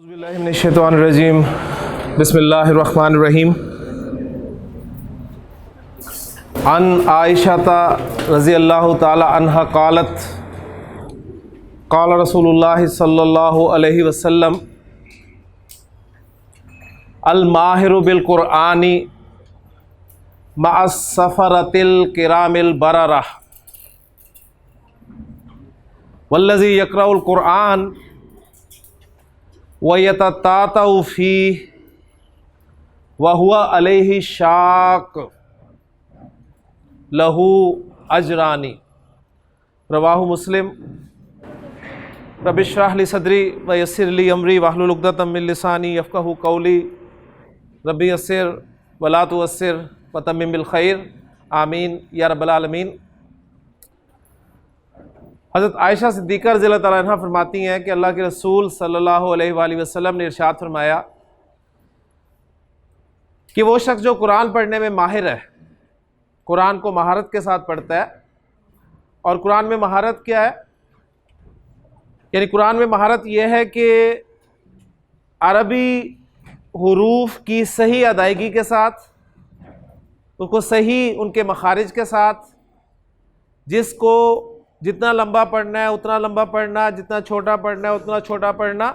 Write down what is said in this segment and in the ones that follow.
औज़ुबिल्लाहिमिनश्शैतानिर्रजीम बिस्मिल्लाहिर्रहमानिर्रहीम अन आयशा रज़ियल्लाहु ताला अन्हा क़ालत क़ाल रसूलुल्लाह सल्लल्लाहु अलैहि वसल्लम अल माहिरु बिल क़ुरआनी मअस सफ़रतिल किरामिल बररह वल्लज़ी यक़रउल क़ुरआन वयततातउ फ़ीह वहुवा अलैहि शाक़ लहू अजरानी रवाहु मुस्लिम। रब्बिश्रह ली सदरी व यस्सिर ली अमरी वहलुल उक़दतम मिन लिसानी यफ़क़हू क़ौली रब्बी यस्सिर वला तुअस्सिर व तम्मिम बिल खैर आमीन या रब्बल आलमीन। हज़रत आयशा सिद्दीक़ा रज़ियल्लाहु तआला अन्हा फरमाती हैं कि अल्लाह के रसूल सल्लल्लाहु अलैहि वसल्लम ने इरशाद फरमाया कि वो शख्स जो कुरान पढ़ने में माहिर है, कुरान को महारत के साथ पढ़ता है। और कुरान में महारत क्या है? यानी कुरान में महारत यह है कि अरबी हुरूफ की सही अदायगी के साथ, उसको सही उनके मखारिज के साथ, जिसको जितना लंबा पढ़ना है उतना लंबा पढ़ना, जितना छोटा पढ़ना है उतना छोटा पढ़ना,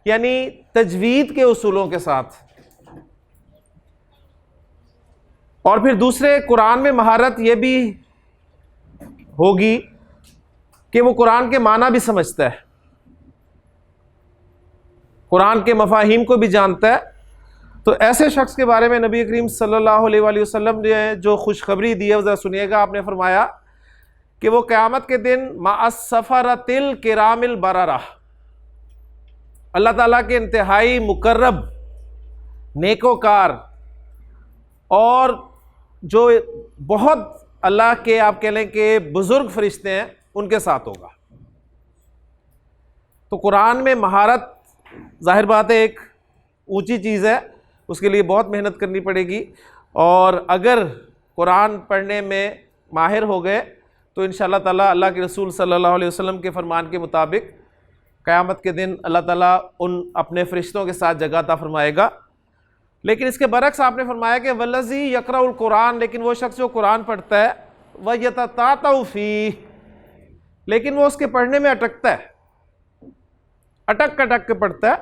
यानी तजवीद के उसूलों के साथ। और फिर दूसरे कुरान में महारत ये भी होगी कि वो कुरान के माना भी समझता है, कुरान के मफाहिम को भी जानता है। तो ऐसे शख्स के बारे में नबी करीम सल्लल्लाहु अलैहि वसल्लम ने जो खुशखबरी दी है वो ज़रा सुनिएगा। आपने फरमाया कि वो क़यामत के दिन मअस सफ़रतिल किरामिल बररह, अल्लाह ताला के इंतहाई मुकर्रब नेकोकार और जो बहुत अल्लाह के आप कह लें कि बुज़ुर्ग फरिश्ते हैं उनके साथ होगा। तो कुरान में महारत ज़ाहिर बात है एक ऊंची चीज़ है, उसके लिए बहुत मेहनत करनी पड़ेगी। और अगर कुरान पढ़ने में माहिर हो गए तो इंशाअल्लाह ताला अल्लाह के रसूल सल्लल्लाहु अलैहि वसल्लम के फरमान के मुताबिक क़यामत के दिन अल्लाह ताला उन अपने फ़रिश्तों के साथ जगह अता फरमाएगा। लेकिन इसके बरक्स आपने फरमाया कि वल्लज़ी यक़रउल क़ुरआन, लेकिन वो शख्स जो कुरान पढ़ता है, वह यततातउ फ़ीह, लेकिन वो उसके पढ़ने में अटकता है, अटक अटक के पढ़ता है।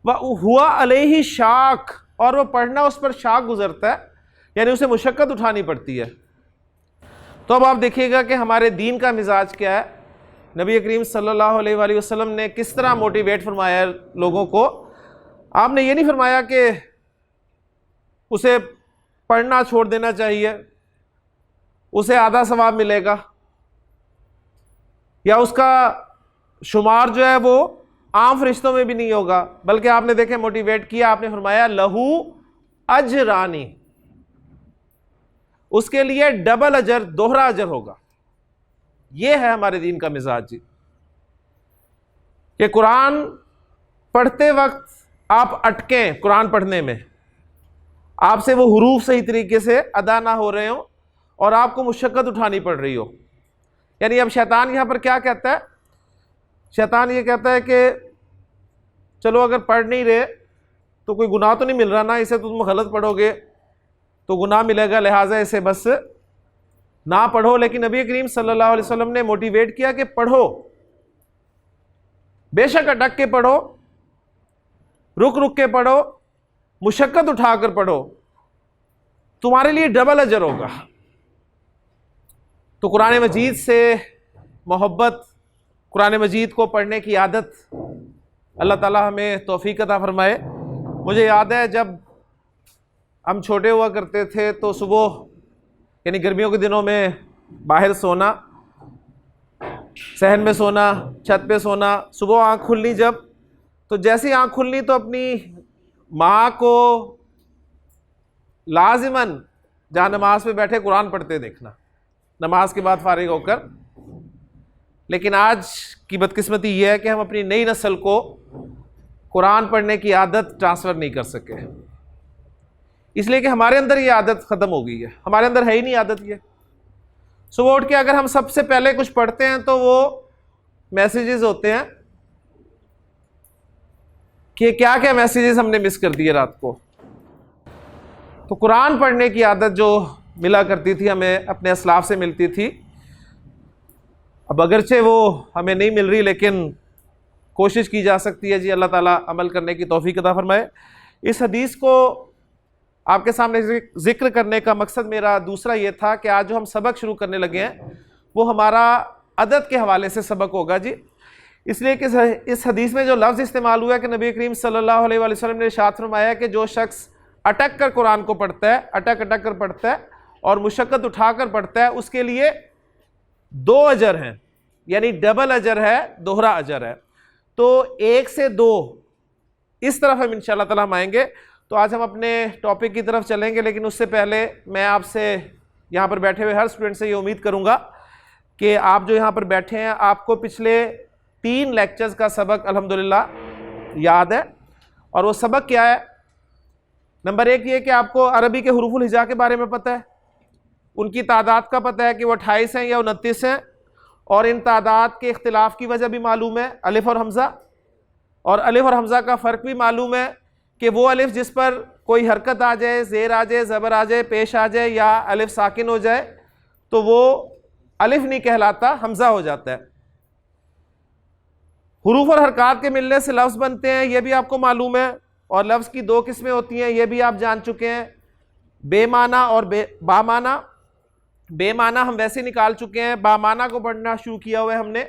वह हुआ अलैहि शाक़, और वह पढ़ना उस पर शाक़ गुजरता है, यानी उसे मुशक्क़त उठानी पड़ती है। तो अब आप देखिएगा कि हमारे दीन का मिजाज क्या है। नबी करीम सल्लल्लाहु अलैहि वसल्लम ने किस तरह मोटिवेट फरमाया लोगों को। आपने ये नहीं फरमाया कि उसे पढ़ना छोड़ देना चाहिए, उसे आधा सवाब मिलेगा, या उसका शुमार जो है वो आम फरिश्तों में भी नहीं होगा, बल्कि आपने देखे मोटिवेट किया, आपने फरमाया लहू अजरानी, उसके लिए डबल अजर, दोहरा अजर होगा। यह है हमारे दीन का मिजाज जी, कि कुरान पढ़ते वक्त आप अटकें, कुरान पढ़ने में आपसे वो हुरूफ सही तरीके से अदा ना हो रहे हो और आपको मुशक्कत उठानी पड़ रही हो। यानी अब शैतान यहाँ पर क्या कहता है? शैतान ये कहता है कि चलो अगर पढ़ नहीं रहे तो कोई गुनाह तो नहीं मिल रहा ना, इसे तो तुम गलत पढ़ोगे तो गुनाह मिलेगा, लिहाजा इसे बस ना पढ़ो। लेकिन नबी करीम सल्लल्लाहु अलैहि वसल्लम ने मोटिवेट किया कि पढ़ो, बेशक अटक के पढ़ो, रुक रुक के पढ़ो, मुशक्कत उठाकर पढ़ो, तुम्हारे लिए डबल अजर होगा। तो कुरान मजीद से मोहब्बत, कुरान मजीद को पढ़ने की आदत अल्लाह ताला हमें तौफीक अता फरमाए। मुझे याद है जब हम छोटे हुआ करते थे तो सुबह यानी गर्मियों के दिनों में बाहर सोना, सहन में सोना, छत पे सोना, सुबह आँख खुलनी जब, तो जैसे ही आँख खुलनी तो अपनी माँ को लाजिमन जहाँ नमाज पे बैठे कुरान पढ़ते देखना, नमाज के बाद फारिग होकर। लेकिन आज की बदकिस्मती यह है कि हम अपनी नई नस्ल को कुरान पढ़ने की आदत ट्रांसफ़र नहीं कर सके, इसलिए कि हमारे अंदर ये आदत ख़त्म हो गई है, हमारे अंदर है ही नहीं आदत ये। सुबह उठ के अगर हम सबसे पहले कुछ पढ़ते हैं तो वो मैसेजेस होते हैं कि क्या क्या मैसेजेस हमने मिस कर दिए रात को। तो कुरान पढ़ने की आदत जो मिला करती थी, हमें अपने असलाफ से मिलती थी, अब अगरचे वो हमें नहीं मिल रही, लेकिन कोशिश की जा सकती है जी। अल्लाह ताला अमल करने की तौफीक अता फरमाए। इस हदीस को आपके सामने जिक्र करने का मकसद मेरा दूसरा ये था कि आज जो हम सबक शुरू करने लगे हैं वो हमारा अदद के हवाले से सबक होगा जी। इसलिए कि इस हदीस में जो लफ्ज़ इस्तेमाल हुआ है कि नबी करीम सल्लल्लाहु अलैहि वसल्लम ने इरशाद फरमाया कि जो शख्स अटक कर कुरान को पढ़ता है, अटक अटक कर पढ़ता है और मुशक्क़त उठाकर पढ़ता है, उसके लिए 2 अजर हैं, यानी डबल अजर है, दोहरा अजर है। तो 1 से 2 इस तरफ हम इंशाअल्लाह ताला हम आएंगे। तो आज हम अपने टॉपिक की तरफ चलेंगे, लेकिन उससे पहले मैं आपसे यहाँ पर बैठे हुए हर स्टूडेंट से ये उम्मीद करूँगा कि आप जो यहाँ पर बैठे हैं आपको पिछले 3 लेक्चर्स का सबक अल्हम्दुलिल्लाह याद है। और वो सबक क्या है? नंबर 1 ये कि आपको अरबी के हुरूफुल हिजा के बारे में पता है, उनकी तादाद का पता है कि वो 28 हैं या 29 हैं, और इन तादाद के इख्तिलाफ की वजह भी मालूम है, अलिफ और हमज़ा। और अलिफ और हमज़ा का फ़र्क भी मालूम है कि वो अलिफ जिस पर कोई हरकत आ जाए, ज़ेर आ जाए, ज़बर आ जाए, पेश आ जाए, या अलिफ साकिन हो जाए तो वो अलिफ नहीं कहलाता, हमज़ा हो जाता है। हुरूफ और हरकात के मिलने से लफ्ज़ बनते हैं, ये भी आपको मालूम है। और लफ्ज़ की 2 किस्में होती हैं, ये भी आप जान चुके हैं, बेमाना और बामाना। बेमाना हम वैसे निकाल चुके हैं, बामाना को पढ़ना शुरू किया हुआ है हमने,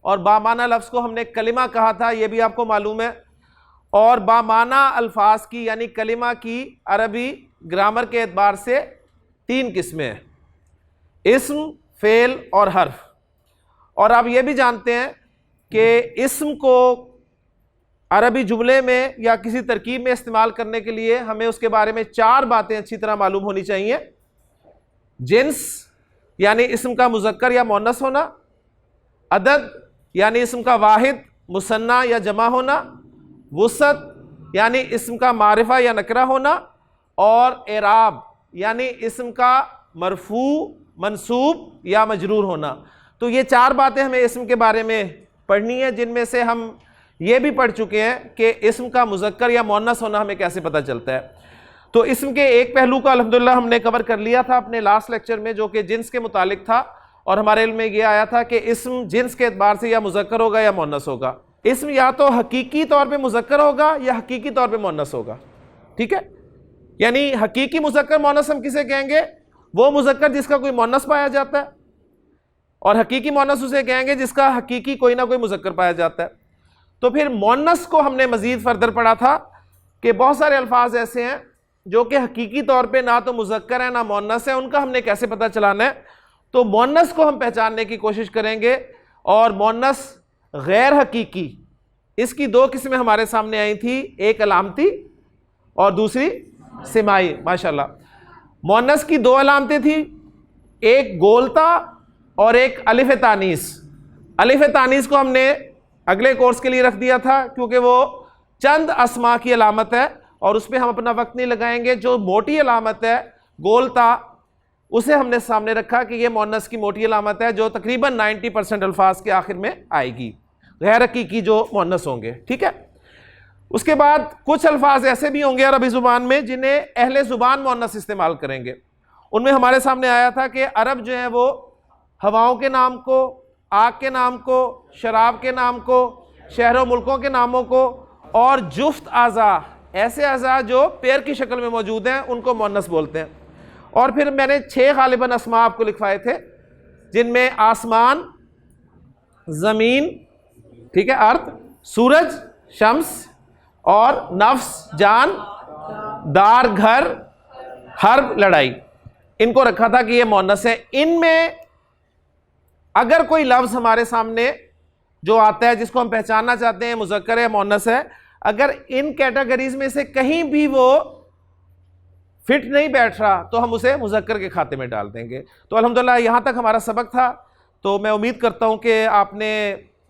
और बामाना लफ्ज़ को हमने कलिमा कहा था, ये भी आपको मालूम है। और बामाना अल्फाज की यानी कलिमा की अरबी ग्रामर के एतबार से 3 किस्में हैं, इस्म, फ़ेल और हर्फ। और आप ये भी जानते हैं कि इस्म को अरबी जुमले में या किसी तरकीब में इस्तेमाल करने के लिए हमें उसके बारे में 4 बातें अच्छी तरह मालूम होनी चाहिए। जिन्स यानी इस्म का मुज़क्कर या मुअन्नस होना, अदद यानी इस्म का वाहिद, मुसन्ना या जमा होना, वुसअत यानी इस्म का मारिफा या नकरा होना, और एराब यानी इस्म का मरफू, मंसूब या मजरूर होना। तो ये 4 बातें हमें इस्म के बारे में पढ़नी है, जिनमें से हम ये भी पढ़ चुके हैं कि इस्म का मुज़क्कर या मुअन्नस होना हमें कैसे पता चलता है। तो इस्म के एक पहलू का अल्हम्दुलिल्लाह हमने कवर कर लिया था अपने लास्ट लेक्चर में, जो कि जिन्स के मुतालिक था, और हमारे इल्म में ये आया था कि इस्म जिन्स के एतबार से या मुज़क्कर होगा या मुअन्नस होगा। इस्म या तो हकीकी तौर पे मुज़क्कर होगा या हकीकी तौर पे मुअन्नस होगा, ठीक है। यानी हकीकी मुज़क्कर मुअन्नस हम किसे कहेंगे? वो मुज़क्कर जिसका कोई मुअन्नस पाया जाता है, और हकीकी मुअन्नस उसे कहेंगे जिसका हकीकी कोई ना कोई मुज़क्कर पाया जाता है। तो फिर मुअन्नस को हमने मज़ीद फर्दर पढ़ा था कि बहुत सारे अल्फाज ऐसे हैं जो कि हकीकी तौर पे ना तो मुज़क्कर है ना मुअन्नस है, उनका हमने कैसे पता चलाना है। तो मुअन्नस को हम पहचानने की कोशिश करेंगे, और मुअन्नस गैर हकीकी, इसकी 2 किस्में हमारे सामने आई थी, एक अलामती और दूसरी सिमाई। माशाल्लाह, मुअन्नस की 2 अलामतें थी, एक गोलता और एक अलिफ तानीस। अलिफ तानीस को हमने अगले कोर्स के लिए रख दिया था, क्योंकि वो चंद अस्मा की अलामत है और उस पर हम अपना वक्त नहीं लगाएंगे। जो मोटी अलामत है गोलता, उसे हमने सामने रखा कि ये मुअन्नस की मोटी अलामत है, जो तकरीबन 90% अल्फाज के आखिर में आएगी, गैर हकीकी जो मुअन्नस होंगे, ठीक है। उसके बाद कुछ अल्फाज ऐसे भी होंगे अरबी ज़ुबान में जिन्हें अहले ज़ुबान मुअन्नस इस्तेमाल करेंगे। उनमें हमारे सामने आया था कि अरब जो है वो हवाओं के नाम को, आग के नाम को, शराब के नाम को, शहरों मुल्कों के नामों को, और जुफ्त आज़ा, ऐसे आज़ा जो पैर की शक्ल में मौजूद हैं, उनको मुअन्नस बोलते हैं। और फिर मैंने 6 गालिबन अस्मा आपको लिखवाए थे, जिनमें आसमान, ज़मीन, ठीक है, अर्थ, सूरज, शम्स, और नफ्स, जान, दार, घर, हर्ब, लड़ाई, इनको रखा था कि ये मुअन्नस है। इनमें अगर कोई लफ्ज़ हमारे सामने जो आता है जिसको हम पहचानना चाहते हैं मुज़क्कर है मुअन्नस है, अगर इन कैटेगरीज में से कहीं भी वो फिट नहीं बैठ रहा तो हम उसे मुज़क्कर के खाते में डाल देंगे। तो अल्हम्दुलिल्लाह यहाँ तक हमारा सबक था। तो मैं उम्मीद करता हूँ कि आपने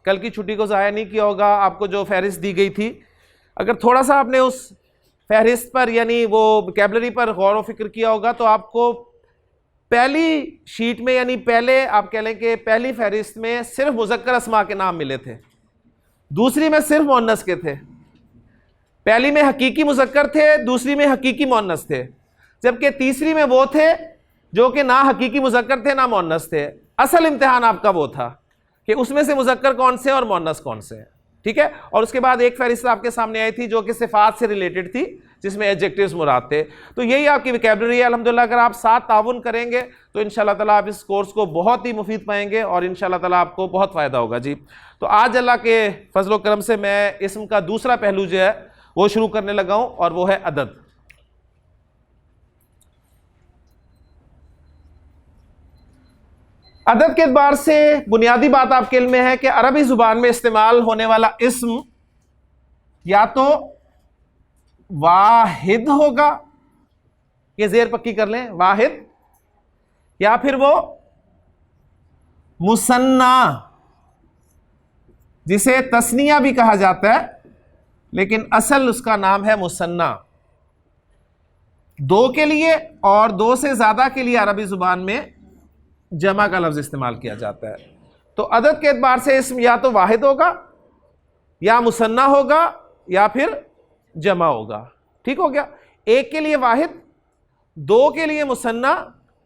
कल की छुट्टी को ज़ाया नहीं किया होगा। आपको जो फहरिस्त दी गई थी, अगर थोड़ा सा आपने उस फहरिस्त पर यानी वो वोकैबुलरी पर गौर व फिक्र किया होगा तो आपको पहली शीट में, यानी पहले आप कह लें कि पहली फहरिस्त में सिर्फ मुज़क्कर अस्मा के नाम मिले थे, दूसरी में सिर्फ मुअन्नस के थे। पहली में हकीकी मुज़क्कर थे, दूसरी में हकीकी मुअन्नस थे, जबकि तीसरी में वो थे जो कि ना हकीकी मुज़क्कर थे ना मुअन्नस थे। असल इम्तिहान आपका वो था कि उसमें से मुज़क्कर कौन से और मुअन्नस कौन से हैं, ठीक है। और उसके बाद एक फहरिस्त आपके सामने आई थी जो कि सिफात से रिलेटेड थी, जिसमें एडजेक्टिव्स मुराद थे। तो यही आपकी वोकैबुलरी है अल्हम्दुलिल्लाह। अगर आप साथ ताउन करेंगे तो इंशाअल्लाह ताला आप इस कोर्स को बहुत ही मुफीद पाएंगे और इंशाअल्लाह ताला आपको बहुत फ़ायदा होगा जी। तो आज अल्लाह के फजल करम से मैं इस्म का दूसरा पहलू जो है वो शुरू करने लगा हूँ, और वो है अदद। अदद के एतबार से बुनियादी बात आपके इल्म में है कि अरबी जुबान में इस्तेमाल होने वाला इस्म या तो वाहिद होगा, ये जेर पक्की कर लें, वाहिद, या फिर वो मुसन्ना, जिसे तस्निया भी कहा जाता है लेकिन असल उसका नाम है मुसन्ना। दो के लिए और दो से ज्यादा के लिए अरबी जुबान में जमा का लफ्ज इस्तेमाल किया जाता है। तो अदद के एतबार से इसम या तो वाहिद होगा या मुसन्ना होगा या फिर जमा होगा, ठीक हो गया। एक के लिए वाहिद, दो के लिए मुसन्ना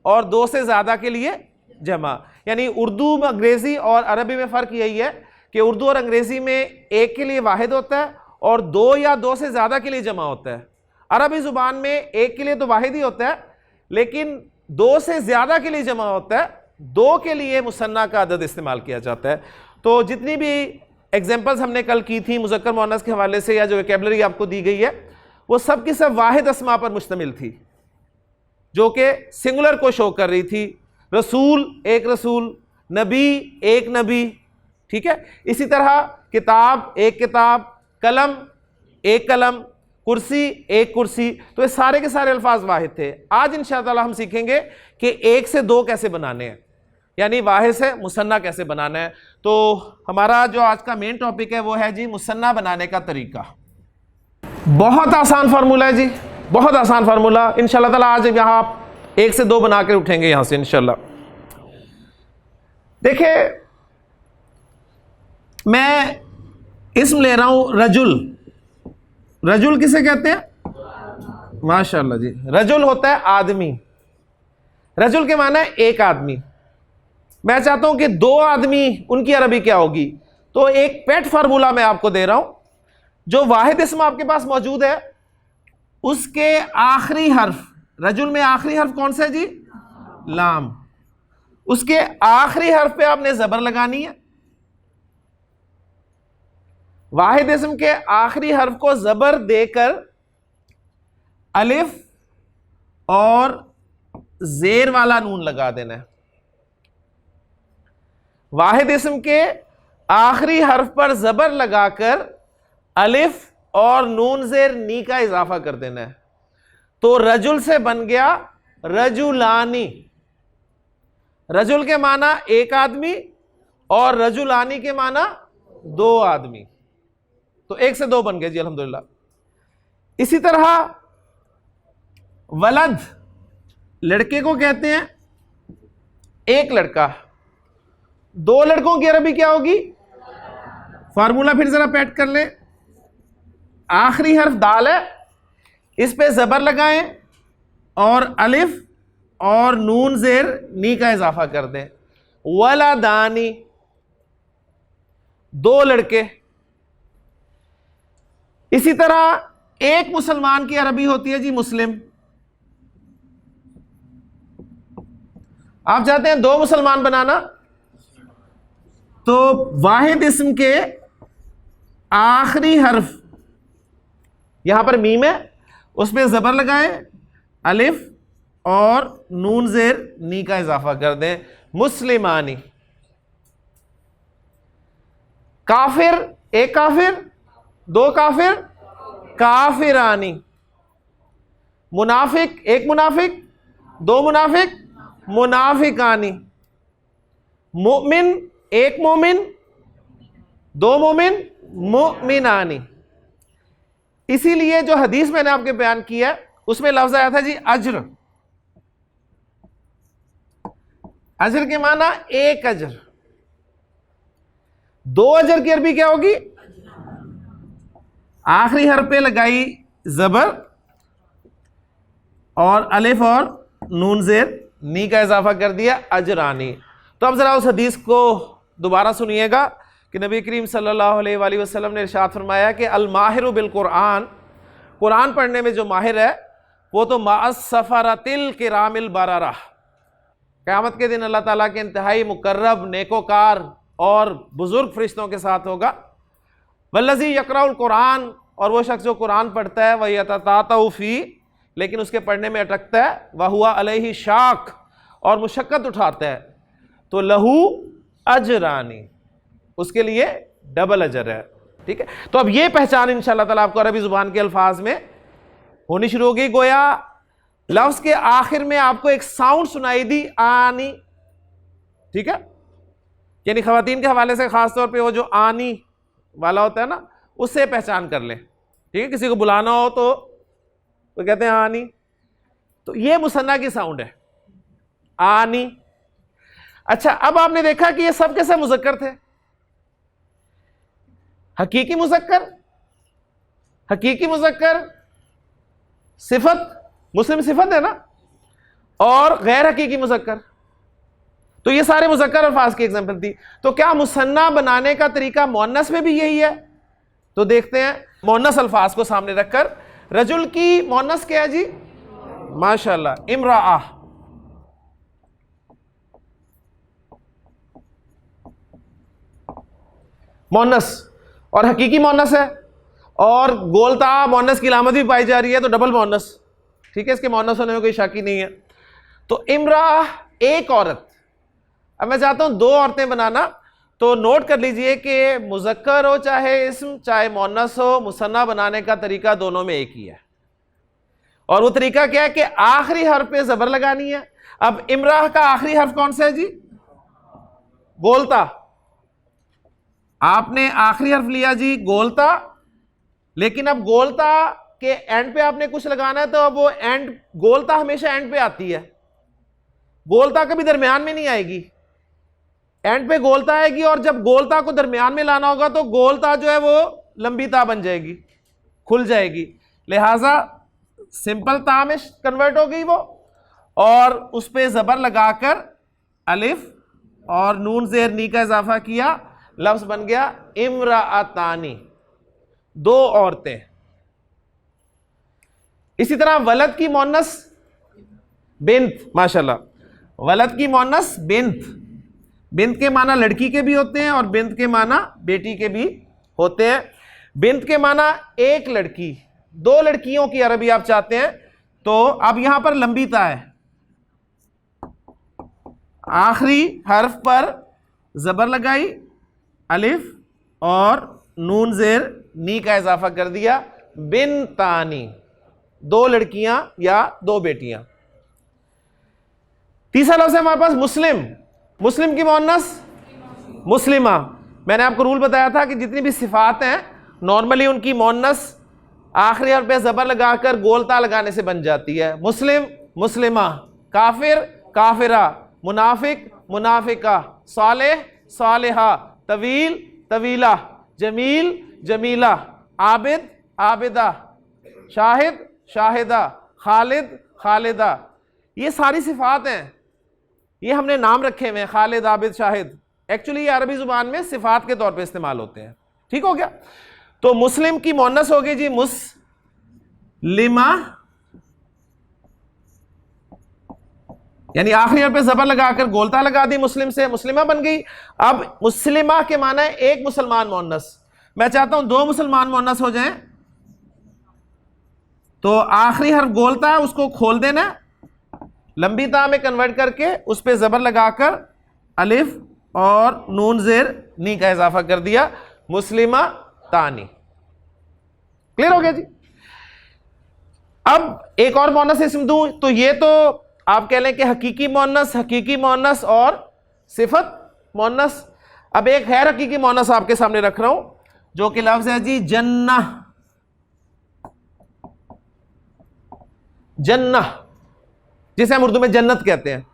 और दो से ज्यादा के लिए जमा। यानी उर्दू में, अंग्रेजी और अरबी में फर्क यही है कि उर्दू और अंग्रेजी में एक के लिए वाहिद होता है और दो या दो से ज्यादा के लिए जमा होता है। अरबी जुबान में एक के लिए तो वाहिद ही होता है लेकिन दो से ज्यादा के लिए जमा होता है, दो के लिए मुसन्ना का अदद इस्तेमाल किया जाता है। तो जितनी भी एग्जांपल्स हमने कल की थी मुज़क्कर मुअन्नस के हवाले से, या जो वोकैबुलरी आपको दी गई है, वो सब की सब वाहिद अस्मा पर मुश्तमिल थी जो कि सिंगुलर को शो कर रही थी। रसूल एक रसूल, नबी एक नबी, ठीक है। इसी तरह किताब एक किताब, कलम एक कलम, कुर्सी एक कुर्सी। तो ये सारे के सारे अल्फाज वाहिद थे। आज इंशाअल्लाह हम सीखेंगे कि एक से दो कैसे बनाने हैं, यानी वाहिद से मुसन्ना कैसे बनाना है। तो हमारा जो आज का मेन टॉपिक है वो है जी मुसन्ना बनाने का तरीका। बहुत आसान फार्मूला है जी, बहुत आसान फार्मूला। इंशाअल्लाह ताला आज यहाँ आप एक से दो बना के उठेंगे यहाँ से इंशाअल्लाह। देखिए, मैं इस्म ले रहा हूं रजुल। रजुल किसे कहते हैं? माशाअल्लाह जी, रजुल होता है आदमी। रजुल के माना है एक आदमी। मैं चाहता हूं कि दो आदमी, उनकी अरबी क्या होगी? तो एक पेट फार्मूला मैं आपको दे रहा हूं। जो वाहिद इस्म आपके पास मौजूद है उसके आखिरी हर्फ, रजुल में आखिरी हर्फ कौन सा है जी? लाम। उसके आखिरी हर्फ पे आपने जबर लगानी है। वाहिद इस्म के आखिरी हर्फ को जबर देकर अलिफ और जेर वाला नून लगा देना है। वाहिद इस्म के आखिरी हर्फ पर जबर लगाकर अलिफ और नून जेर नी का इजाफा कर देना है। तो रजुल से बन गया रजुलानी। रजुल के माना एक आदमी और रजुलानी के माना दो आदमी। तो एक से दो बन गए जी अल्हम्दुलिल्लाह। इसी तरह वलद, लड़के को कहते हैं एक लड़का। दो लड़कों की अरबी क्या होगी? फार्मूला फिर जरा पैट कर ले। आखिरी हर्फ दाल है, इस पे जबर लगाएं और अलिफ और नून जेर नी का इजाफा कर दें। वलादानी, दो लड़के। इसी तरह एक मुसलमान की अरबी होती है जी मुस्लिम। आप चाहते हैं दो मुसलमान बनाना, तो वाहिद इस्म के आखिरी हर्फ, यहां पर मीम है, उस पर जबर लगाएं, अलिफ और नून जेर नी का इजाफा कर दें। मुस्लिमानी। काफिर एक काफिर, दो काफिर, काफिरानी। मुनाफिक एक मुनाफिक, दो मुनाफिक, मुनाफिकानी। मोमिन एक मोमिन, दो मोमिन, मोमिनानी। इसीलिए जो हदीस मैंने आपके बयान किया है उसमें लफ्ज आया था जी अज्र। अज्र के माना एक अज्र। दो अज्र की अरबी क्या होगी? आखिरी हर्फ पे लगाई जबर और अलिफ और नून जेर नी का इजाफा कर दिया अजरानी। तो अब जरा उस हदीस को दोबारा सुनिएगा कि नबी करीम सल्लल्लाहु अलैहि वसल्लम ने इरशाद फरमाया कि अल माहिरु बिल कुरान, कुरान पढ़ने में जो माहिर है वो तो माअस सफरतिल किरामिल बरारा, क़यामत के दिन अल्लाह ताला के इंतहाई मुकर्रब नेकोकार और बुजुर्ग फरिश्तों के साथ होगा। वल्लज़ी यक़राउल कुरान, और वो शख्स जो कुरान पढ़ता है, वह यततातउ फी, लेकिन उसके पढ़ने में अटकता है, वह हुआ अलैहि शाक, और मुशक्कत उठाता है, तो लहू अजरानी, उसके लिए डबल अजर है। ठीक है, तो अब ये पहचान इंशाअल्लाह ताला आपको अरबी जुबान के अल्फाज में होनी शुरू होगी। गोया लफ्ज के आखिर में आपको एक साउंड सुनाई दी, आनी। ठीक है, यानी खवातीन के हवाले से खासतौर पे वो जो आनी वाला होता है ना, उससे पहचान कर ले। ठीक है, किसी को बुलाना हो तो कहते हैं आनी, तो ये मुसन्ना की साउंड है, आनी। अच्छा, अब आपने देखा कि ये सब के सब मुज़क्कर थे। हकीकी मुज़क्कर, हकीकी मुज़क्कर सिफत, मुस्लिम सिफत है ना, और गैर हकीकी मुज़क्कर, तो ये सारे मुज़क्कर अल्फाज की एग्जाम्पल थी। तो क्या मुसन्ना बनाने का तरीका मुअन्नस में भी यही है? तो देखते हैं मुअन्नस अल्फाज को सामने रखकर। रजुल की मुअन्नस क्या है जी? माशाअल्लाह, इमराअ। मुअन्नस और हकीकी मुअन्नस है, और गोलता मुअन्नस की अलामत भी पाई जा रही है, तो डबल मुअन्नस। ठीक है, इसके मुअन्नस होने में कोई शक ही नहीं है। तो इमराअ एक औरत। अब मैं चाहता हूं 2 औरतें बनाना, तो नोट कर लीजिए कि मुज़क्कर हो चाहे इस्म चाहे मुअन्नस हो, मुसन्ना बनाने का तरीका दोनों में एक ही है। और वो तरीका क्या है कि आखिरी हर्फ पे जबर लगानी है। अब इमराह का आखिरी हर्फ कौन सा है जी? गोलता। आपने आखिरी हर्फ लिया जी गोलता, लेकिन अब गोलता के एंड पे आपने कुछ लगाना है, तो अब वो एंड, गोलता हमेशा एंड पे आती है, गोलता कभी दरमियान में नहीं आएगी, एंड पे गोलता आएगी। और जब गोलता को दरमियान में लाना होगा तो गोलता जो है वो लंबी ता बन जाएगी, खुल जाएगी, लिहाजा सिंपल ता में कन्वर्ट हो गई वो, और उस पर जबर लगाकर अलिफ और नून जेर नी का इजाफा किया, लफ्ज बन गया इमराअतानी, 2 औरतें। इसी तरह वलद की मुअन्नस बिन्त, माशाल्लाह, वलद की मुअन्नस बिन्त। बिन्त के माना लड़की के भी होते हैं और बिन्त के माना बेटी के भी होते हैं। बिन्त के माना एक लड़की, 2 लड़कियों की अरबी आप चाहते हैं, तो अब यहां पर लंबी ता है, आखिरी हर्फ पर जबर लगाई, अलिफ और नून जेर नी का इजाफा कर दिया, बिनतानी, 2 लड़कियां या 2 बेटियां। तीसरा लफ्ज़ है हमारे पास मुस्लिम। मुस्लिम की मुअन्नस मुस्लिमा। मैंने आपको रूल बताया था कि जितनी भी सिफात हैं नॉर्मली उनकी मुअन्नस आखिरी हर्फ पे जबर लगाकर गोलता लगाने से बन जाती है। मुस्लिम मुस्लिमा, काफिर काफिरा, मुनाफिक मुनाफिका, सालेह सालेहा, तवील तवीला, जमील जमीला, आबिद आबिदा, शाहिद शाहिदा, खालिद खालिदा। ये सारी सिफात हैं, ये हमने नाम रखे हुए हैं, खालिद आबिद शाहिद। एक्चुअली ये अरबी जुबान में सिफात के तौर पे इस्तेमाल होते हैं। ठीक हो गया? तो मुस्लिम की मुअन्नस होगी जी मुस्लिमा, यानी आखिरी पे जबर लगाकर गोलता लगा दी, मुस्लिम से मुस्लिमा बन गई। अब मुस्लिमा के माना है एक मुसलमान मुअन्नस। मैं चाहता हूं 2 मुसलमान मुअन्नस हो जाएं, तो आखिरी हर्फ गोलता है, उसको खोल देना, लंबी ता में कन्वर्ट करके उस पर जबर लगाकर अलिफ और नून जेर नी का इजाफा कर दिया, मुस्लिमा तानी। क्लियर हो गया जी? अब एक और मुअन्नस इस्म दूं, तो ये तो आप कह लें कि हकीकी मुअन्नस और सिफत मुअन्नस। अब एक गैर हकीकी मुअन्नस आपके सामने रख रहा हूं, जो कि लफ्ज है जी जन्नह। जन्नह जिसे हम उर्दू में जन्नत कहते हैं।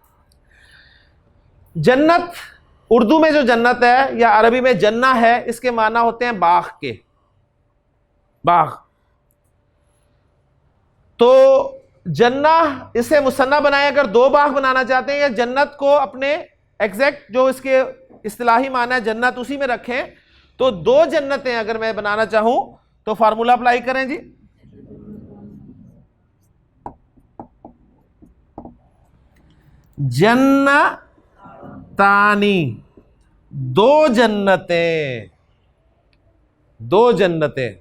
जन्नत, उर्दू में जो जन्नत है या अरबी में जन्ना है, इसके माना होते हैं बाग के। बाग। तो जन्ना, इसे मुसन्ना बनाए, अगर 2 बाग बनाना चाहते हैं या जन्नत को अपने एग्जैक्ट जो इसके इस्तिलाही माना है जन्नत उसी में रखें, तो 2 जन्नतें अगर मैं बनाना चाहूं तो फार्मूला अप्लाई करें जी। जन्नतानी, 2 जन्नतें, 2 जन्नतें।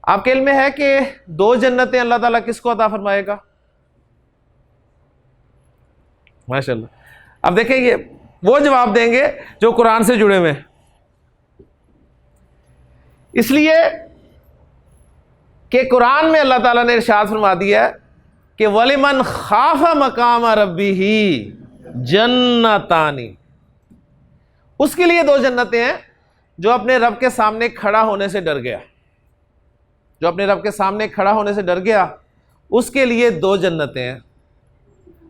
आपके इल्म में है कि 2 जन्नतें अल्लाह ताला किसको अता फरमाएगा? माशाल्लाह। अब देखें, ये वो जवाब देंगे जो कुरान से जुड़े हुए हैं। इसलिए कि कुरान में अल्लाह ताला ने इरशाद फरमा दिया है कि वलिमन खाफा मकाम रब्बिही जन्नतानी, उसके लिए 2 जन्नतें हैं जो अपने रब के सामने खड़ा होने से डर गया। जो अपने रब के सामने खड़ा होने से डर गया, उसके लिए 2 जन्नतें हैं।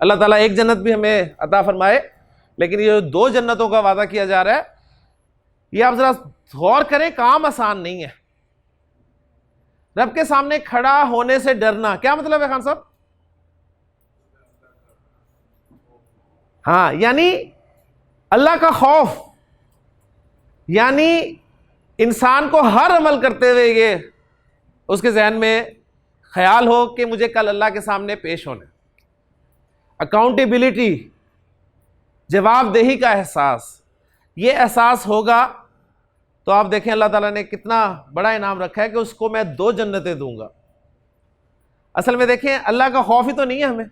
अल्लाह ताला एक जन्नत भी हमें अता फरमाए, लेकिन ये 2 जन्नतों का वादा किया जा रहा है, ये आप जरा गौर करें, काम आसान नहीं है। रब के सामने खड़ा होने से डरना क्या मतलब है खान साहब? हाँ, यानी अल्लाह का खौफ, यानी इंसान को हर अमल करते हुए ये उसके जहन में ख्याल हो कि मुझे कल अल्लाह के सामने पेश होना। अकाउंटेबिलिटी, जवाबदेही का एहसास, ये एहसास होगा तो आप देखें अल्लाह ताला ने कितना बड़ा इनाम रखा है कि उसको मैं 2 जन्नतें दूंगा। असल में देखें, अल्लाह का खौफ ही तो नहीं है हमें।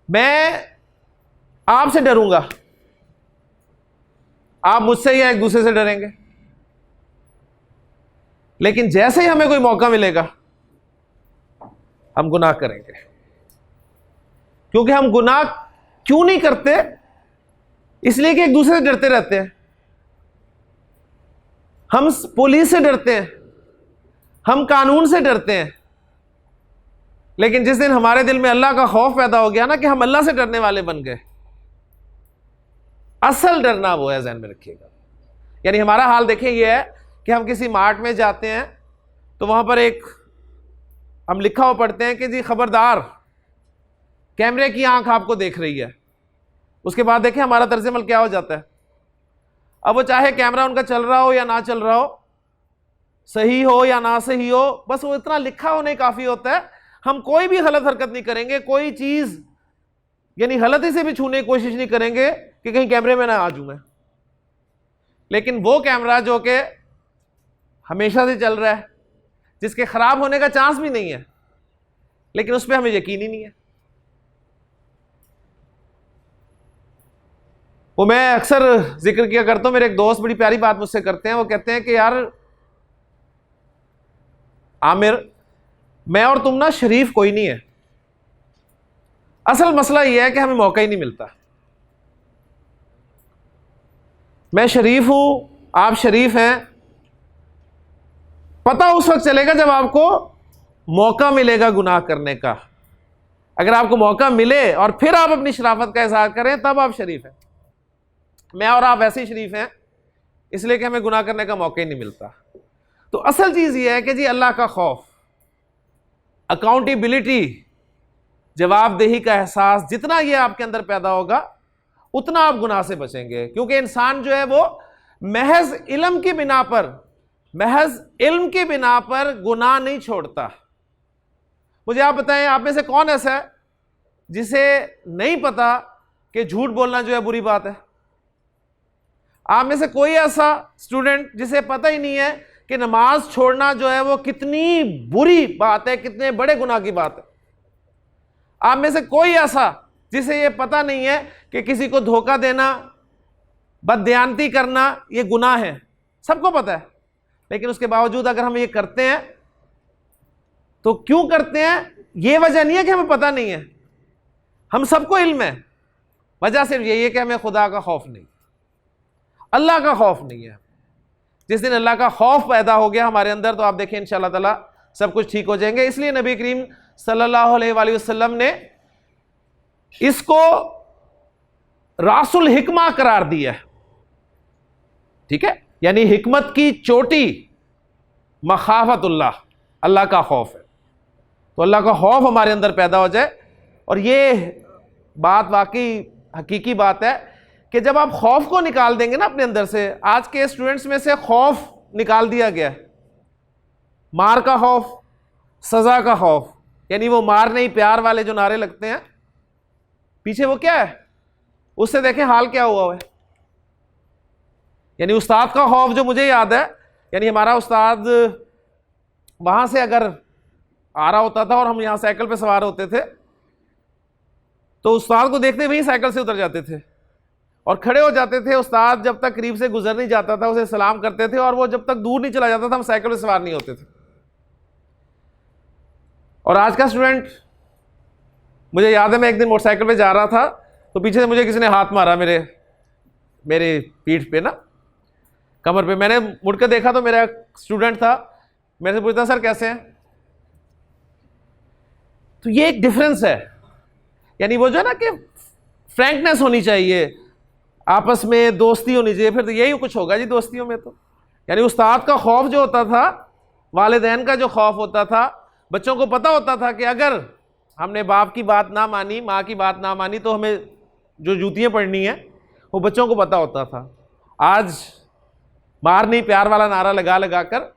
मैं आपसे डरूंगा, आप मुझसे या एक दूसरे से डरेंगे, लेकिन जैसे ही हमें कोई मौका मिलेगा हम गुनाह करेंगे। क्योंकि हम गुनाह क्यों नहीं करते? इसलिए कि एक दूसरे से डरते रहते हैं। हम पुलिस से डरते हैं, हम कानून से डरते हैं, लेकिन जिस दिन हमारे दिल में अल्लाह का खौफ पैदा हो गया ना, कि हम अल्लाह से डरने वाले बन गए, असल डरना वो है, ज़हन में रखिएगा। यानी हमारा हाल देखिए ये है कि हम किसी मार्ट में जाते हैं तो वहां पर एक हम लिखा हुआ पढ़ते हैं कि जी खबरदार, कैमरे की आंख आपको देख रही है। उसके बाद देखें हमारा तर्ज अमल क्या हो जाता है। अब वो चाहे कैमरा उनका चल रहा हो या ना चल रहा हो, सही हो या ना सही हो, बस वो इतना लिखा होने काफी होता है। हम कोई भी गलत हरकत नहीं करेंगे, कोई चीज यानी गलती से भी छूने की कोशिश नहीं करेंगे कि कहीं कैमरे में ना आ जाऊं मैं। लेकिन वो कैमरा जो कि हमेशा से चल रहा है, जिसके खराब होने का चांस भी नहीं है, लेकिन उस पर हमें यकीन ही नहीं है। वो मैं अक्सर जिक्र किया करता हूं, मेरे एक दोस्त बड़ी प्यारी बात मुझसे करते हैं। वो कहते हैं कि यार आमिर, मैं और तुम ना शरीफ कोई नहीं है। असल मसला यह है कि हमें मौका ही नहीं मिलता। मैं शरीफ हूं, आप शरीफ हैं, पता उस वक्त चलेगा जब आपको मौका मिलेगा गुनाह करने का। अगर आपको मौका मिले और फिर आप अपनी शराफत का इजहार करें, तब आप शरीफ हैं। मैं और आप वैसे ही शरीफ हैं, इसलिए कि हमें गुनाह करने का मौका ही नहीं मिलता। तो असल चीज यह है कि जी अल्लाह का खौफ, अकाउंटेबिलिटी, जवाबदेही का एहसास, जितना ये आपके अंदर पैदा होगा उतना आप गुनाह से बचेंगे। क्योंकि इंसान जो है वो महज इल्म की बिना पर, महज इल्म की बिना पर गुनाह नहीं छोड़ता। मुझे आप बताएं, आप में से कौन ऐसा है जिसे नहीं पता कि झूठ बोलना जो है बुरी बात है? आप में से कोई ऐसा स्टूडेंट जिसे पता ही नहीं है कि नमाज छोड़ना जो है वो कितनी बुरी बात है, कितने बड़े गुनाह की बात है? आप में से कोई ऐसा जिसे ये पता नहीं है कि किसी को धोखा देना, बददयानती करना ये गुनाह है? सबको पता है, लेकिन उसके बावजूद अगर हम ये करते हैं तो क्यों करते हैं? ये वजह नहीं है कि हमें पता नहीं है, हम सबको इल्म है। वजह सिर्फ यही है कि हमें खुदा का खौफ नहीं, अल्लाह का खौफ नहीं है। जिस दिन अल्लाह का खौफ पैदा हो गया हमारे अंदर, तो आप देखें इंशाअल्लाह ताला सब कुछ ठीक हो जाएंगे। इसलिए नबी करीम सल्लल्लाहु अलैहि वसल्लम ने इसको रासुल हिकमा करार दिया है। ठीक है, यानी हिकमत की चोटी, मखाफतुल्लाह, अल्लाह का खौफ है। तो अल्लाह का खौफ हमारे अंदर पैदा हो जाए। और ये बात वाकई हकीकी बात है कि जब आप खौफ को निकाल देंगे ना अपने अंदर से, आज के स्टूडेंट्स में से खौफ निकाल दिया गया है, मार का खौफ, सजा का खौफ, यानी वो मार नहीं प्यार वाले जो नारे लगते हैं, पीछे वो क्या है, उससे देखें हाल क्या हुआ है। यानी उस्ताद का खौफ जो मुझे याद है, यानी हमारा उस्ताद वहां से अगर आ रहा होता था और हम यहां साइकिल पे सवार होते थे तो उस्ताद को देखते ही साइकिल से उतर जाते थे और खड़े हो जाते थे। उस्ताद जब तक करीब से गुजर नहीं जाता था उसे सलाम करते थे, और वो जब तक दूर नहीं चला जाता था हम साइकिल पे सवार नहीं होते थे। और आज का स्टूडेंट, मुझे याद है मैं एक दिन मोटरसाइकिल पे जा रहा था तो पीछे से मुझे किसी ने हाथ मारा मेरे पीठ पे ना, कमर पे। मैंने मुड़ के देखा तो मेरा स्टूडेंट था, मेरे से पूछता सर कैसे हैं। तो ये एक डिफरेंस है, यानी वो जो है ना कि फ्रैंकनेस होनी चाहिए, आपस में दोस्ती होनी चाहिए, फिर तो यही कुछ होगा जी दोस्तियों में। तो यानी उस्ताद का खौफ जो होता था, वालिदैन का जो खौफ होता था, बच्चों को पता होता था कि अगर हमने बाप की बात ना मानी, माँ की बात ना मानी, तो हमें जो जूतियाँ पड़नी है वो बच्चों को पता होता था। आज मार नहीं प्यार वाला नारा लगा लगा कर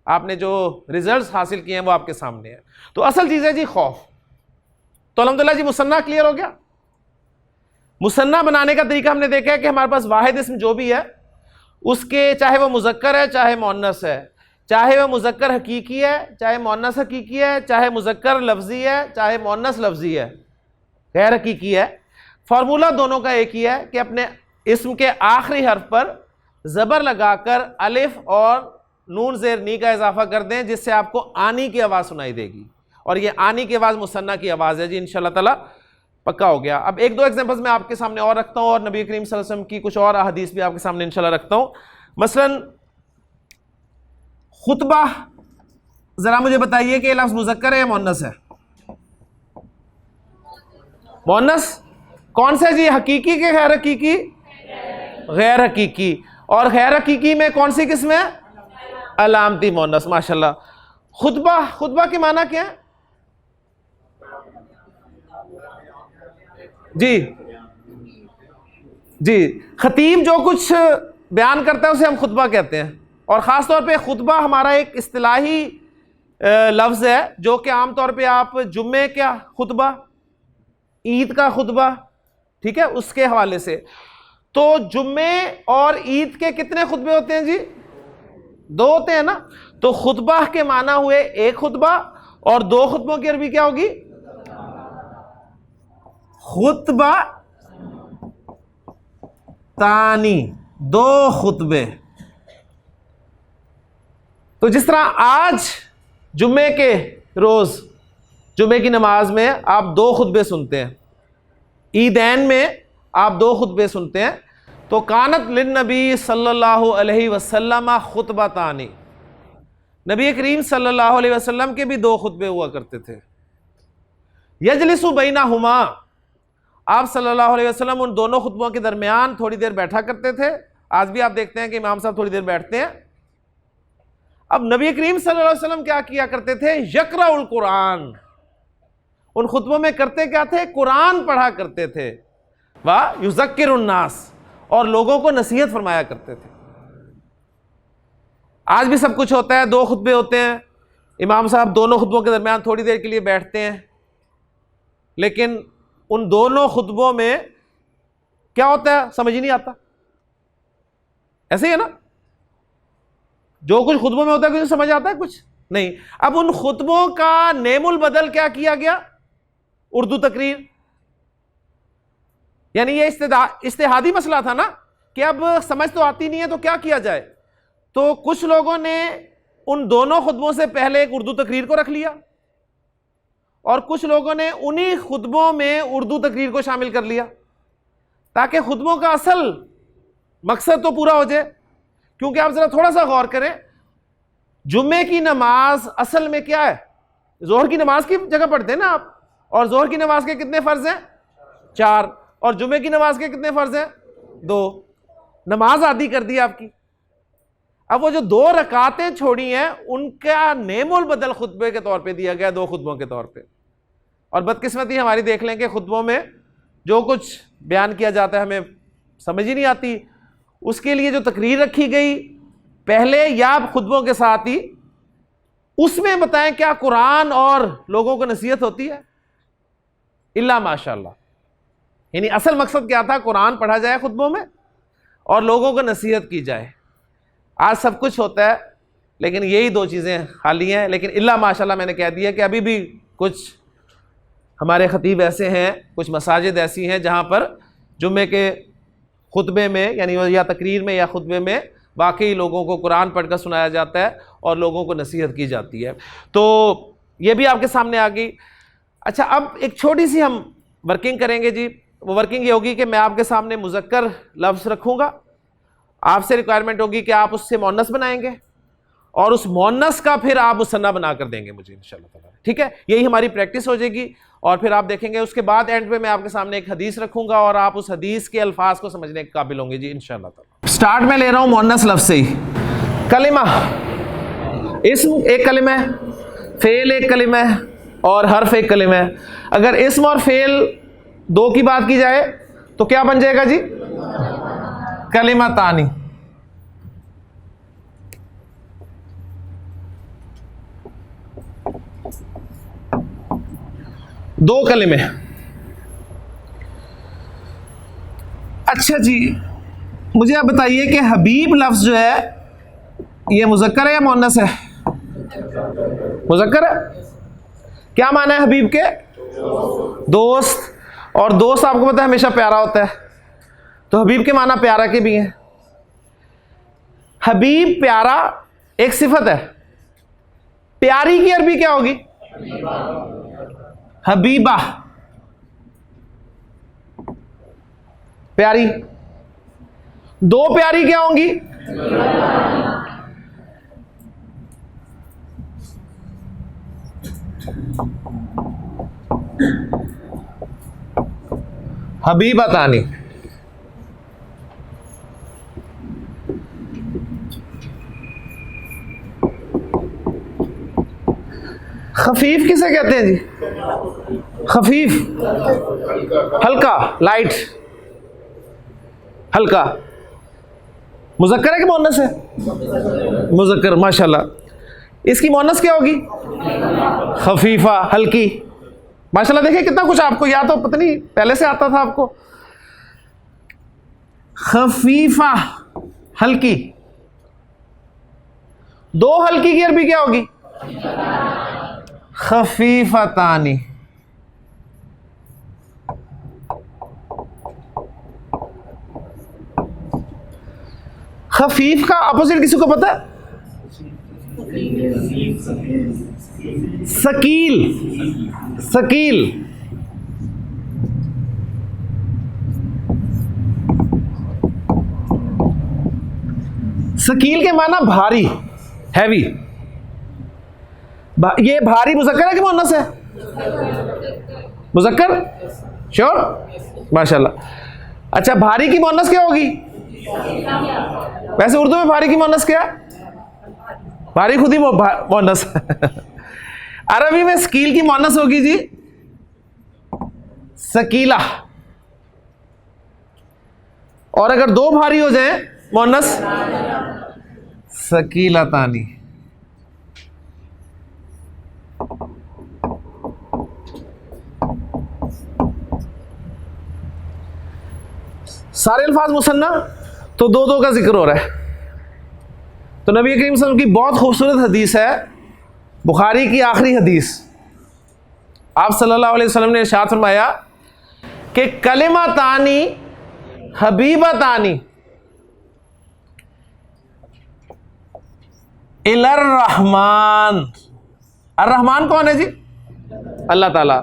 आपने जो रिजल्ट्स हासिल किए हैं वो आपके सामने है। तो असल चीज़ है जी खौफ। तो अल्हम्दुलिल्लाह जी मुसन्ना क्लियर हो गया। मुसन्ना बनाने का तरीका हमने देखा है कि हमारे पास वाहिद इस्म जो भी है उसके, चाहे वो मुज़क्कर है चाहे मुअन्नस है, चाहे वह मुज़क्कर हकीकी है चाहे मुअन्नस हकीकी है, चाहे मुज़क्कर लफ्ज़ी है चाहे मुअन्नस लफ्ज़ी है, गैर हकीकी है, फार्मूला दोनों का एक ही है कि अपने इस्म के आखिरी हर्फ पर ज़बर लगाकर अलिफ और नून ज़ेर नी का इजाफा कर दें, जिससे आपको आनी की आवाज़ सुनाई देगी। और ये आनी की आवाज़ मुसन्ना की आवाज़ है जी, इंशाअल्लाह ताला पक्का हो गया। अब एक दो एग्जांपल्स मैं आपके सामने और रखता हूँ, और नबी करीम सल्लल्लाहु अलैहि वसल्लम की कुछ और अहदीस भी आपके सामने इंशाअल्लाह रखता हूँ। मसलन खुतबा, ज़रा मुझे बताइए कि ये लफ्ज़ मुज़क्कर है या मुअन्नस है? मुअन्नस। कौन सा जी, हकीकी के गैर हकीकी? गैर हकीकी। और गैर हकीकी में कौन सी किस्म है? अलामती मुअन्नस। माशाल्लाह। खुतबा, खुतबा के माना क्या है जी? जी, खतीब जो कुछ बयान करता है उसे हम खुतबा कहते हैं। और ख़ास तौर पे खुतबा हमारा एक इस्तिलाही लफ्ज़ है जो कि आम तौर पे आप जुम्मे का खुतबा, ईद का खुतबा, ठीक है, उसके हवाले से। तो जुम्मे और ईद के कितने खुतबे होते हैं जी? 2 होते हैं ना। तो खुतबा के माना हुए एक खुतबा, और 2 खुतबों की अरबी क्या होगी? खुतबा तानी, 2 खुतबे। तो जिस तरह आज जुम्मे के रोज जुम्मे की नमाज में आप 2 खुतबे सुनते हैं, ईदैन में आप 2 खुतबे सुनते हैं, तो कानत लिन्नबी सल्लल्लाहु अलैहि वसल्लम खुतबतानी, नबी करीम सल्लल्लाहु अलैहि वसल्लम के भी 2 खुतबे हुआ करते थे। यजलिसु बैनहुमा, आप सल्लल्लाहु अलैहि वसल्लम उन दोनों खुतबों के दरमियान थोड़ी देर बैठा करते थे। आज भी आप देखते हैं कि इमाम साहब थोड़ी देर बैठते हैं। अब नबी करीम सल्लल्लाहु अलैहि वसल्लम क्या किया करते थे? यक़राउल कुरान, उन खुतबों में करते क्या थे? कुरान पढ़ा करते थे। वाह युज़क्किरुन नास, और लोगों को नसीहत फरमाया करते थे। आज भी सब कुछ होता है, 2 खुतबे होते हैं, इमाम साहब दोनों खुतबों के दरमियान थोड़ी देर के लिए बैठते हैं, लेकिन उन दोनों खुतबों में क्या होता है समझ ही नहीं आता। ऐसे ही है ना, जो कुछ खुतबों में होता है कुछ समझ आता है, कुछ नहीं। अब उन खुतबों का नेमुल बदल क्या किया गया? उर्दू तकरीर। यानी ये इस्तेहादी मसला था ना कि अब समझ तो आती नहीं है तो क्या किया जाए। तो कुछ लोगों ने उन दोनों खुतबों से पहले एक उर्दू तकरीर को रख लिया, और कुछ लोगों ने उन्हीं खुतबों में उर्दू तकरीर को शामिल कर लिया, ताकि खुतबों का असल मकसद तो पूरा हो जाए। क्योंकि आप जरा थोड़ा सा गौर करें, जुम्मे की नमाज असल में क्या है? जोहर की नमाज की जगह पढ़ते हैं ना आप, और जोहर की नमाज के कितने फर्ज हैं? 4, और जुम्मे की नमाज के कितने फर्ज हैं? 2। नमाज आधी कर दी आपकी। अब वो जो 2 रकातें छोड़ी हैं उनका नेमुल बदल खुतबे के तौर पे दिया गया, 2 खुतबों के तौर पे। और बदकिस्मती हमारी देख लें कि खुतबों में जो कुछ बयान किया जाता है हमें समझ ही नहीं आती। उसके लिए जो तकरीर रखी गई पहले या खुतबों के साथ ही, उसमें बताएं क्या कुरान और लोगों को नसीहत होती है? इल्ला माशाअल्लाह। यानी असल मकसद क्या था? कुरान पढ़ा जाए खुतबों में और लोगों को नसीहत की जाए। आज सब कुछ होता है लेकिन यही 2 चीज़ें खाली हैं। लेकिन इल्ला माशाअल्लाह मैंने कह दिया कि अभी भी कुछ हमारे खतीब ऐसे हैं, कुछ मसाजिद ऐसी हैं जहाँ पर जुम्मे के खुतबे में यानी या तकरीर में या खुतबे में वाकई लोगों को कुरान पढ़कर सुनाया जाता है और लोगों को नसीहत की जाती है। तो ये भी आपके सामने आ गई। अच्छा, अब एक छोटी सी हम वर्किंग करेंगे जी। वो वर्किंग ये होगी कि मैं आपके सामने मुज़क्कर लफ्ज़ रखूँगा, आपसे रिक्वायरमेंट होगी कि आप उससे मुअन्नस बनाएंगे और उस मुअन्नस का फिर आप मुसन्ना बना कर देंगे मुझे इंशाअल्लाह ताला। ठीक है, यही हमारी प्रैक्टिस हो जाएगी। और फिर आप देखेंगे उसके बाद एंड पे मैं आपके सामने एक हदीस रखूंगा और आप उस हदीस के अल्फाज को समझने के काबिल होंगे जी इंशाअल्लाह ताला। स्टार्ट में ले रहा हूं मुअन्नस लफ्ज़ से ही। कलिमा, इस्म एक कलिमा है, फेल एक कलिमा है और हर्फ एक कलिमा है। अगर इस्म और फेल 2 की बात की जाए तो क्या बन जाएगा जी? कलिमा तानी। दो कलिमे। अच्छा जी, मुझे आप बताइए कि हबीब लफ्ज जो है ये मुज़क्कर है या मुअन्नस है? मुज़क्कर है। क्या माना है हबीब के? दोस्त। और दोस्त आपको पता है हमेशा प्यारा होता है, तो हबीब के माना प्यारा के भी हैं। हबीब प्यारा एक सिफत है। प्यारी की अरबी क्या होगी? हबीबा। प्यारी। 2 प्यारी क्या होंगी? हबीबा तानी। खफीफ किसे कहते हैं जी? खफीफ, हल्का, लाइट, हल्का। मुज़क्कर है कि मुअन्नस है? मुज़क्कर, माशाल्लाह। इसकी मुअन्नस क्या होगी? खफीफा, हल्की। माशाल्लाह, देखिए कितना कुछ आपको याद, तो पता नहीं पहले से आता था आपको। खफीफा, हल्की। 2 हल्की की अरबी क्या होगी? खफीफतानी। खफीफ का अपोजिट किसी को पता है? सकील। सकील। सकील के माना भारी, हैवी। ये भारी मुज़क्कर है कि मुअन्नस है? मुज़क्कर, श्योर, माशाल्लाह। अच्छा, भारी की मुअन्नस क्या होगी? वैसे उर्दू में भारी की मुअन्नस क्या? भारी खुद ही मुअन्नस। अरबी में सकील की मुअन्नस होगी जी सकीला। और अगर 2 भारी हो जाए मुअन्नस सकीलतानी। सारे अल्फाज मुसन्ना तो 2-2 का जिक्र हो रहा है। तो नबी करीम सल्लल्लाहु अलैहि वसल्लम की बहुत खूबसूरत हदीस है, बुखारी की आखिरी हदीस। आप सल्लल्लाहु अलैहि वसल्लम ने इरशाद फरमाया कि कलिमा तानी हबीबा तानी इलर रहमान। अर रहमान कौन है जी? अल्लाह ताला।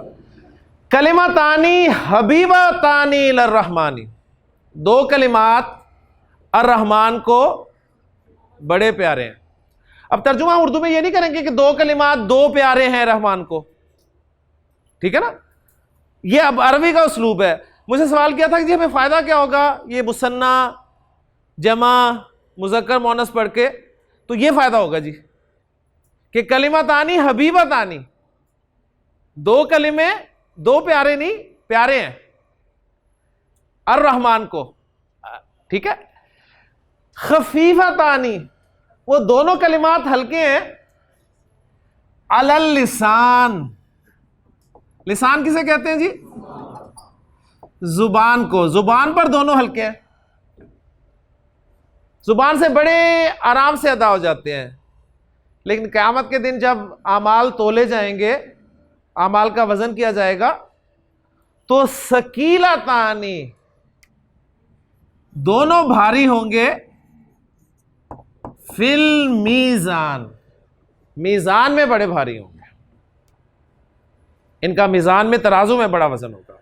कलिमा तानी हबीबा तानी इलर रहमानी। 2 कलिमात अर रहमान को बड़े प्यारे हैं। अब तर्जुमा उर्दू में ये नहीं करेंगे कि 2 कलिमात 2 प्यारे हैं रहमान को, ठीक है ना? ये अब अरबी का उसलूब है। मुझे सवाल किया था कि जी हमें फायदा क्या होगा ये मुसन्ना जमा मुज़क्कर मुअन्नस पढ़ के? तो ये फायदा होगा जी कि कलिमतानी हबीबतानी, दो कलिमे, दो प्यारे नहीं, प्यारे हैं अर रहमान को, ठीक है। खफीफतानी, वो दोनों कलिमात हल्के हैं, अलल लिसान, लिसान किसे कहते हैं जी? जुबान को, जुबान पर दोनों हल्के हैं, जुबान से बड़े आराम से अदा हो जाते हैं। लेकिन क़यामत के दिन जब आमाल तोले जाएंगे, आमाल का वजन किया जाएगा, तो सकीलतानी, दोनों भारी होंगे, फिल मीजान, मीजान में बड़े भारी होंगे, इनका मीजान में, तराजू में बड़ा वजन होगा।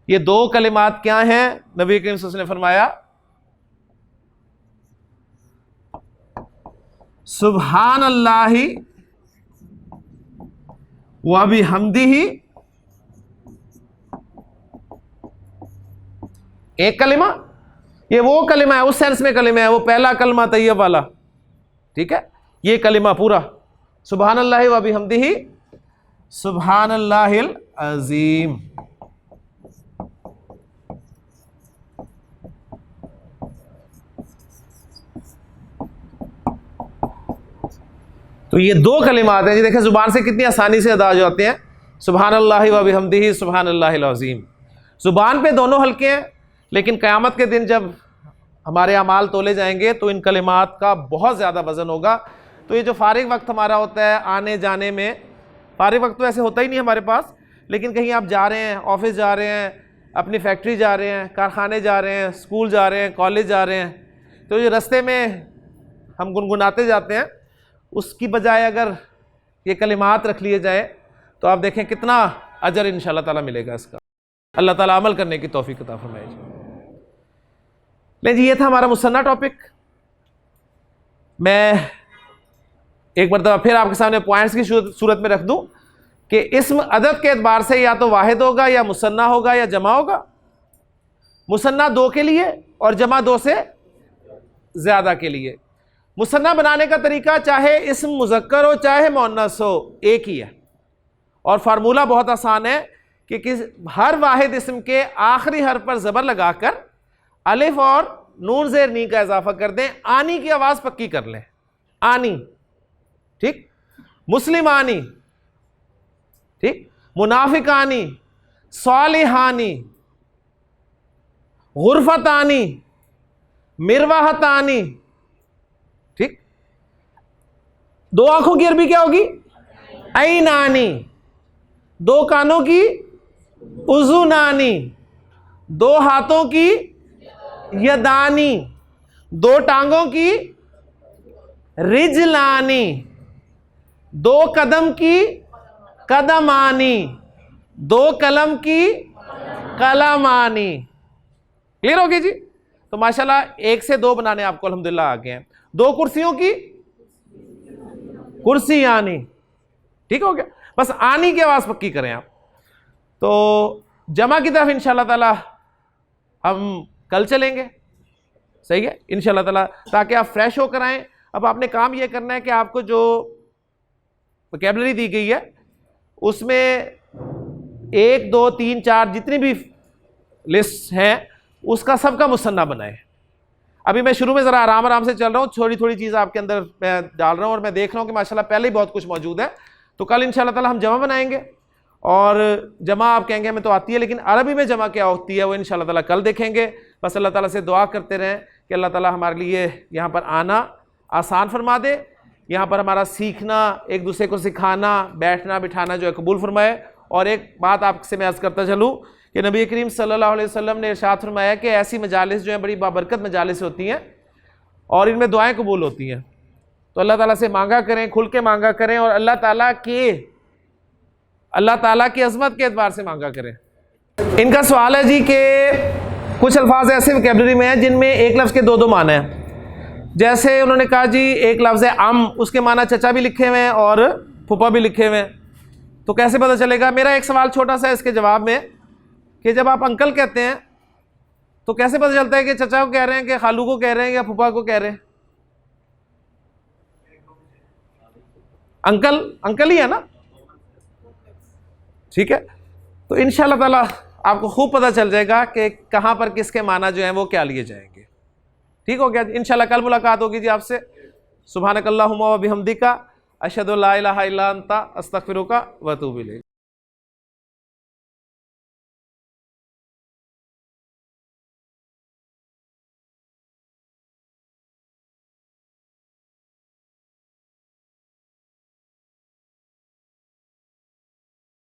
ये दो कलिमात क्या हैं? नबी करीम सल्लल्लाहु अलैहि वसल्लम ने फरमाया सुब्हान अल्लाहि व बिहम्दिही, एक कलिमा, ये वो कलिमा है, उस सेंस में कलिमा है, वो पहला कलिमा तैयब वाला, ठीक है। ये कलिमा पूरा सुब्हान अल्लाहि व बिहम्दिही सुब्हान अल्लाहिल अजीम। तो ये दो कलिमात हैं जी, देखें जुबान से कितनी आसानी से अदा हो जाते हैं, सुब्हान अल्लाहि व बिहम्दिही सुब्हान अल्लाहिल अज़ीम। जुबान पे दोनों हल्के हैं, लेकिन क़यामत के दिन जब हमारे अमाल तोले जाएंगे तो इन कलिमात का बहुत ज़्यादा वज़न होगा। तो ये जो फारिग वक्त हमारा होता है आने जाने में, फारिग वक्त तो ऐसे होता ही नहीं हमारे पास, लेकिन कहीं आप जा रहे हैं, ऑफिस जा रहे हैं, अपनी फैक्ट्री जा रहे हैं, कारखाने जा रहे हैं, स्कूल जा रहे हैं, कॉलेज जा रहे हैं, तो ये रास्ते में हम गुनगुनाते जाते हैं, उसकी बजाय अगर ये कलिमात रख लिए जाए तो आप देखें कितना अजर इंशाअल्लाह ताला मिलेगा इसका। अल्लाह ताला अमल करने की तौफीक अता फरमाए। ले जी, ये था हमारा मुसन्ना टॉपिक। मैं एक मरतबा फिर आपके सामने पॉइंट्स की सूरत में रख दूं कि इस्म अदद के एतबार से या तो वाहिद होगा या मुसन्ना होगा या जमा होगा। मुसन्ना दो के लिए और जमा दो से ज़्यादा के लिए। मुसन्ना बनाने का तरीका चाहे इस्म मुज़क्कर हो चाहे मुअन्नस हो, एक ही है, और फार्मूला बहुत आसान है कि हर वाहिद इस्म के आखिरी हर्फ पर ज़बर लगाकर अलिफ और नून ज़ेर नी का इजाफा कर दें, आनी की आवाज़ पक्की कर लें, आनी, ठीक, मुस्लिमानी, ठीक, मुनाफिकानी, सालिहानी, गुरफतानी, मिरवाहतानी, ठीक। दो आंखों की अरबी क्या होगी? ऐनानी। दो कानों की उज़ुनानी। दो हाथों की यदानी। दो टांगों की रिजलानी। दो कदम की कदमानी। दो कलम की कलमानी। क्लियर होगी जी? तो माशाल्लाह एक से दो बनाने आपको अल्हम्दुलिल्लाह आ गए हैं। दो कुर्सियों की कुर्सी आनी, ठीक हो गया। बस आनी की आवाज पक्की करें आप। तो जमा की तरफ इंशाअल्लाह ताला हम कल चलेंगे, सही है इंशाअल्लाह ताला, ताकि आप फ्रेश होकर आएं। अब आपने काम यह करना है कि आपको जो वोकैबुलरी दी गई है उसमें 1 2 3 4 जितनी भी लिस्ट हैं उसका सबका मुसन्ना बनाए। अभी मैं शुरू में ज़रा आराम आराम से चल रहा हूँ, थोड़ी थोड़ी चीज़ आपके अंदर मैं डाल रहा हूँ, और मैं देख रहा हूँ कि माशाल्लाह पहले ही बहुत कुछ मौजूद है। तो कल इंशाअल्लाह ताला हम जमा बनाएंगे, और जमा आप कहेंगे हमें तो आती है, लेकिन अरबी में जमा क्या होती है वो इंशाअल्लाह ताला कल देखेंगे। बस अल्लाह ताला से दुआ करते रहें कि अल्लाह ताला हमारे लिए यहाँ पर आना आसान फरमा दे, यहाँ पर हमारा सीखना, एक दूसरे को सिखाना, बैठना बिठाना जो है कबूल फरमाए। और एक बात आपसे मैं अर्ज़ करता चलूँ कि नबी करीम सल्लल्लाहु अलैहि वसल्लम ने इरशाद फरमाया कि ऐसी मजालिस जो हैं बड़ी बाबरकत मजालिस होती हैं और इनमें दुआएं कबूल होती हैं। तो अल्लाह ताला से मांगा करें, खुल के मांगा करें, और अल्लाह ताला की अज़मत के एतबार से मांगा करें। इनका सवाल है जी कि कुछ अल्फाज ऐसे वोकैबुलरी में हैं जिनमें एक लफ्ज़ के दो दो माने हैं। जैसे उन्होंने कहा जी एक लफ्ज़ है अम, उसके माना चचा भी लिखे हुए हैं और फूफा भी लिखे हुए हैं, तो कैसे पता चलेगा? मेरा एक सवाल छोटा सा है इसके जवाब में कि जब आप अंकल कहते हैं तो कैसे पता चलता है कि चचा को कह रहे हैं कि खालू को कह रहे हैं या फूफा को कह रहे हैं? अंकल, अंकल ही है ना, ठीक है। तो इंशाअल्लाह ताला आपको खूब पता चल जाएगा कि कहां पर किसके माना जो है वो क्या लिए जाएंगे। ठीक हो गया, इंशाअल्लाह कल मुलाकात होगी जी आपसे। सुब्हानकल्लाहुम्मा व बिहम्दिका अशहदु ला इलाहा इल्ला अंता अस्तगफिरुका व अतूबु इलैक।